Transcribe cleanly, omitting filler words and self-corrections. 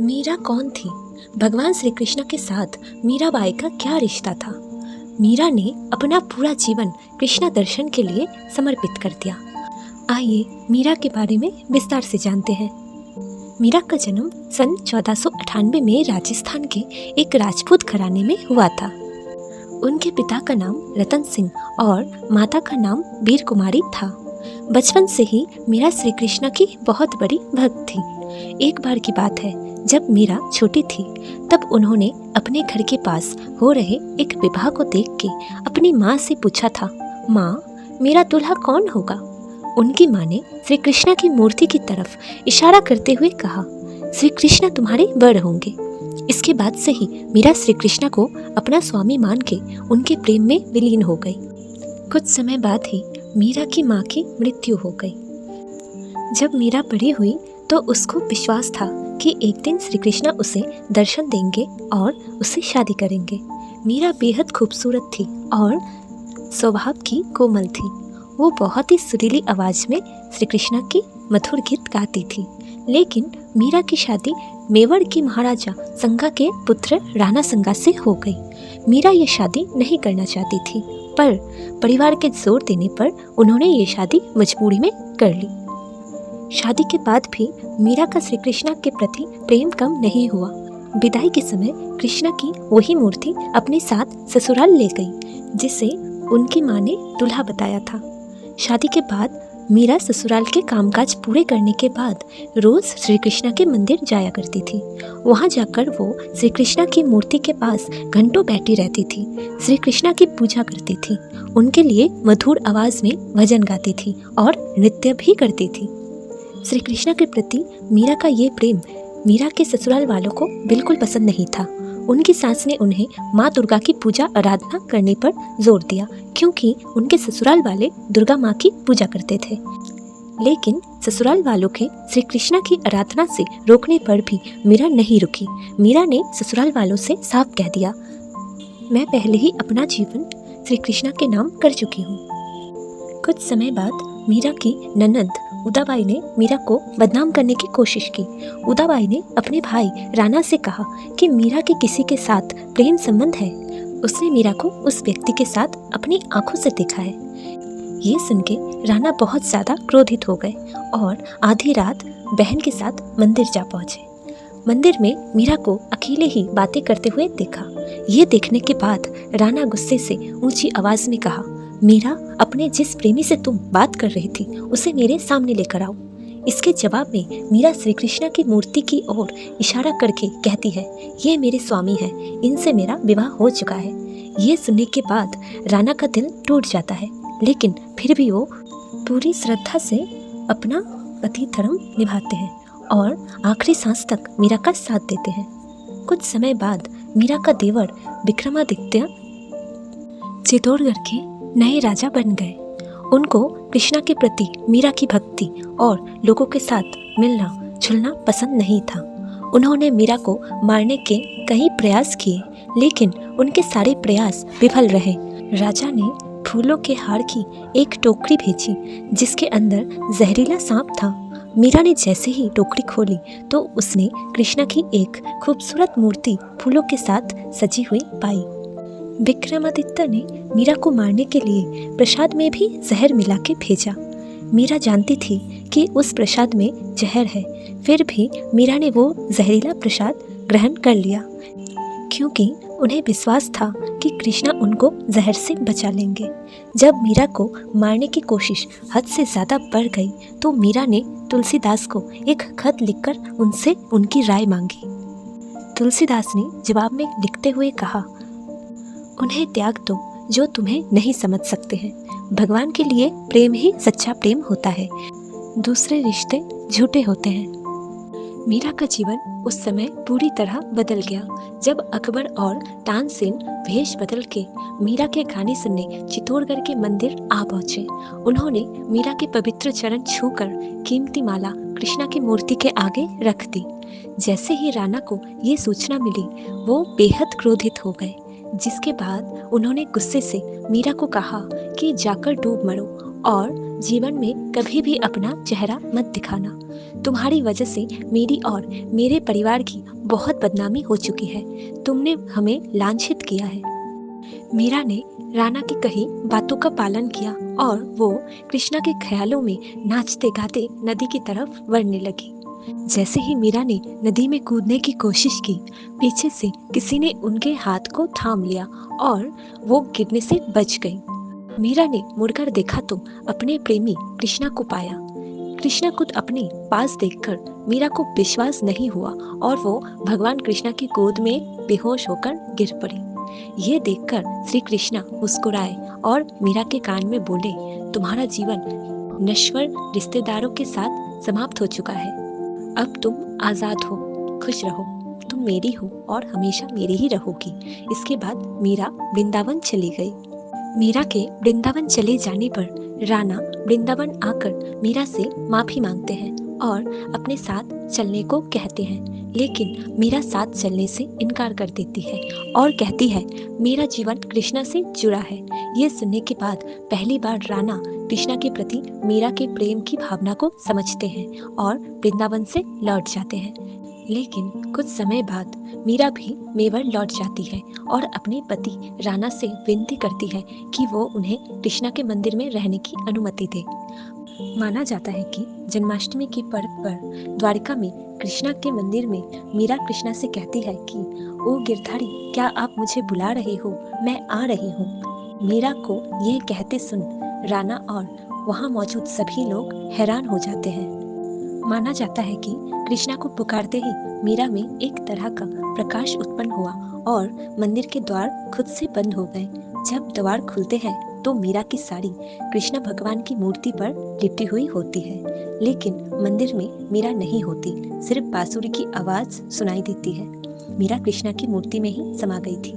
मीरा कौन थी? भगवान श्री कृष्ण के साथ मीराबाई का क्या रिश्ता था? मीरा ने अपना पूरा जीवन कृष्ण दर्शन के लिए समर्पित कर दिया। आइए मीरा के बारे में विस्तार से जानते हैं। मीरा का जन्म सन 1498 में राजस्थान के एक राजपूत घराने में हुआ था। उनके पिता का नाम रतन सिंह और माता का नाम वीर कुमारी था। बचपन से ही मीरा श्री कृष्ण की बहुत बड़ी भक्त थी। एक बार की बात है, जब मीरा छोटी थी तब उन्होंने अपने घर के पास हो रहे एक विवाह को देख के अपनी माँ से पूछा था, माँ मेरा दूल्हा कौन होगा? उनकी माँ ने श्री कृष्ण की मूर्ति की तरफ इशारा करते हुए कहा, श्री कृष्ण तुम्हारे वर होंगे। इसके बाद से ही मीरा श्री कृष्ण को अपना स्वामी मान के उनके प्रेम में विलीन हो गई। कुछ समय बाद ही मीरा की माँ की मृत्यु हो गई। जब मीरा बड़ी हुई तो उसको विश्वास था कि एक दिन श्री कृष्ण उसे दर्शन देंगे और उससे शादी करेंगे। मीरा बेहद खूबसूरत थी और स्वभाव की कोमल थी। वो बहुत ही सुरीली आवाज़ में श्री कृष्ण की मधुर गीत गाती थी। लेकिन मीरा की शादी मेवाड़ की महाराजा संगा के पुत्र राणा संगा से हो गई। मीरा ये शादी नहीं करना चाहती थी, पर परिवार के जोर देने पर उन्होंने ये शादी मजबूरी में कर ली। शादी के बाद भी मीरा का श्री कृष्ण के प्रति प्रेम कम नहीं हुआ। विदाई के समय कृष्ण की वही मूर्ति अपने साथ ससुराल ले गई, जिसे उनकी माँ ने दूल्हा बताया था। शादी के बाद मीरा ससुराल के कामकाज पूरे करने के बाद रोज श्री कृष्ण के मंदिर जाया करती थी। वहां जाकर वो श्री कृष्ण की मूर्ति के पास घंटों बैठी रहती थी, श्री कृष्ण की पूजा करती थी, उनके लिए मधुर आवाज में भजन गाती थी और नृत्य भी करती थी। श्री कृष्ण के प्रति मीरा का ये प्रेम मीरा के ससुराल वालों को बिल्कुल पसंद नहीं था। उनकी सास ने उन्हें माँ दुर्गा की पूजा आराधना करने पर जोर दिया, क्योंकि उनके ससुराल वाले दुर्गा माँ की पूजा करते थे। लेकिन ससुराल वालों के श्री कृष्ण की आराधना से रोकने पर भी मीरा नहीं रुकी। मीरा ने ससुराल वालों से साफ कह दिया, मैं पहले ही अपना जीवन श्री कृष्ण के नाम कर चुकी हूँ। कुछ समय बाद मीरा की ननद उदाबाई ने मीरा को बदनाम करने की कोशिश की। उदाबाई ने अपने भाई राणा से कहा कि मीरा के किसी के साथ प्रेम संबंध है। उसने मीरा को उस व्यक्ति के साथ अपनी आंखों से देखा है। ये सुन के राणा बहुत ज़्यादा क्रोधित हो गए और आधी रात बहन के साथ मंदिर जा पहुँचे। मंदिर में मीरा को अकेले ही बातें करते हुए देखा। ये देखने के बाद राणा गुस्से से ऊंची आवाज़ में कहा, मीरा, अपने जिस प्रेमी से तुम बात कर रही थी उसे मेरे सामने लेकर आओ। इसके जवाब में मीरा श्री कृष्ण की मूर्ति की ओर इशारा करके कहती है, ये मेरे स्वामी हैं, इनसे मेरा विवाह हो चुका है। ये सुनने के बाद राणा का दिल टूट जाता है, लेकिन फिर भी वो पूरी श्रद्धा से अपना पति धर्म निभाते हैं और आखिरी सांस तक मीरा का साथ देते हैं। कुछ समय बाद मीरा का देवर विक्रमादित्य चित्तौड़गढ़ के नए राजा बन गए। उनको कृष्णा के प्रति मीरा की भक्ति और लोगों के साथ मिलना जुलना पसंद नहीं था। उन्होंने मीरा को मारने के कई प्रयास किए, लेकिन उनके सारे प्रयास विफल रहे। राजा ने फूलों के हार की एक टोकरी भेजी, जिसके अंदर जहरीला सांप था। मीरा ने जैसे ही टोकरी खोली तो उसने कृष्णा की एक खूबसूरत मूर्ति फूलों के साथ सजी हुई पाई। विक्रमादित्य ने मीरा को मारने के लिए प्रसाद में भी जहर मिला के भेजा। मीरा जानती थी कि उस प्रसाद में जहर है, फिर भी मीरा ने वो जहरीला प्रसाद ग्रहण कर लिया, क्योंकि उन्हें विश्वास था कि कृष्णा उनको जहर से बचा लेंगे। जब मीरा को मारने की कोशिश हद से ज़्यादा बढ़ गई तो मीरा ने तुलसीदास को एक खत लिखकर उनसे उनकी राय मांगी। तुलसीदास ने जवाब में लिखते हुए कहा, उन्हें त्याग दो जो तुम्हें नहीं समझ सकते हैं। भगवान के लिए प्रेम ही सच्चा प्रेम होता है, दूसरे रिश्ते झूठे होते हैं। मीरा का जीवन उस समय पूरी तरह बदल गया जब अकबर और तानसेन भेष बदल के मीरा के गाने सुनने चित्तौड़गढ़ के मंदिर आ पहुंचे। उन्होंने मीरा के पवित्र चरण छूकर कीमती माला कृष्णा की मूर्ति के आगे रख दी। जैसे ही राणा को ये सूचना मिली वो बेहद क्रोधित हो गए, जिसके बाद उन्होंने गुस्से से मीरा को कहा कि जाकर डूब मरो और जीवन में कभी भी अपना चेहरा मत दिखाना। तुम्हारी वजह से मेरी और मेरे परिवार की बहुत बदनामी हो चुकी है। तुमने हमें लांछित किया है। मीरा ने राणा की कही बातों का पालन किया और वो कृष्णा के ख्यालों में नाचते गाते नदी की तरफ बढ़ने लगी। जैसे ही मीरा ने नदी में कूदने की कोशिश की, पीछे से किसी ने उनके हाथ को थाम लिया और वो गिरने से बच गई। मीरा ने मुड़कर देखा तो अपने प्रेमी कृष्णा को पाया। कृष्णा खुद अपने पास देखकर मीरा को विश्वास नहीं हुआ और वो भगवान कृष्णा की गोद में बेहोश होकर गिर पड़ी। ये देखकर श्री कृष्णा मुस्कुराए और मीरा के कान में बोले, तुम्हारा जीवन नश्वर रिश्तेदारों के साथ समाप्त हो चुका है। अब तुम आज़ाद हो, खुश रहो। तुम मेरी हो और हमेशा मेरी ही रहोगी। इसके बाद मीरा वृंदावन चली गई। मीरा के वृंदावन चले जाने पर राणा वृंदावन आकर मीरा से माफ़ी मांगते हैं और अपने साथ चलने को कहते हैं, लेकिन मीरा साथ चलने से इनकार कर देती है और कहती है मेरा जीवन कृष्णा से जुड़ा है। ये सुनने के बाद पहली बार राणा कृष्णा के प्रति मीरा के प्रेम की भावना को समझते हैं और वृंदावन से लौट जाते हैं। लेकिन कुछ समय बाद मीरा भी मेवाड़ लौट जाती है और अपने पति राणा से विनती करती है कि वो उन्हें कृष्णा के मंदिर में रहने की अनुमति दे। माना जाता है कि जन्माष्टमी के पर्व पर द्वारिका में कृष्णा के मंदिर में मीरा कृष्णा से कहती है कि ओ गिरधारी, क्या आप मुझे बुला रहे हो? मैं आ रही हूँ। मीरा को ये कहते सुन राणा और वहाँ मौजूद सभी लोग हैरान हो जाते हैं। माना जाता है कि कृष्णा को पुकारते ही मीरा में एक तरह का प्रकाश उत्पन्न हुआ और मंदिर के द्वार खुद से बंद हो गए। जब द्वार खुलते हैं तो मीरा की साड़ी कृष्ण भगवान की मूर्ति पर लिपटी हुई होती है, लेकिन मंदिर में मीरा नहीं होती। सिर्फ बांसुरी की आवाज़ सुनाई देती है। मीरा कृष्णा की मूर्ति में ही समा गई थी।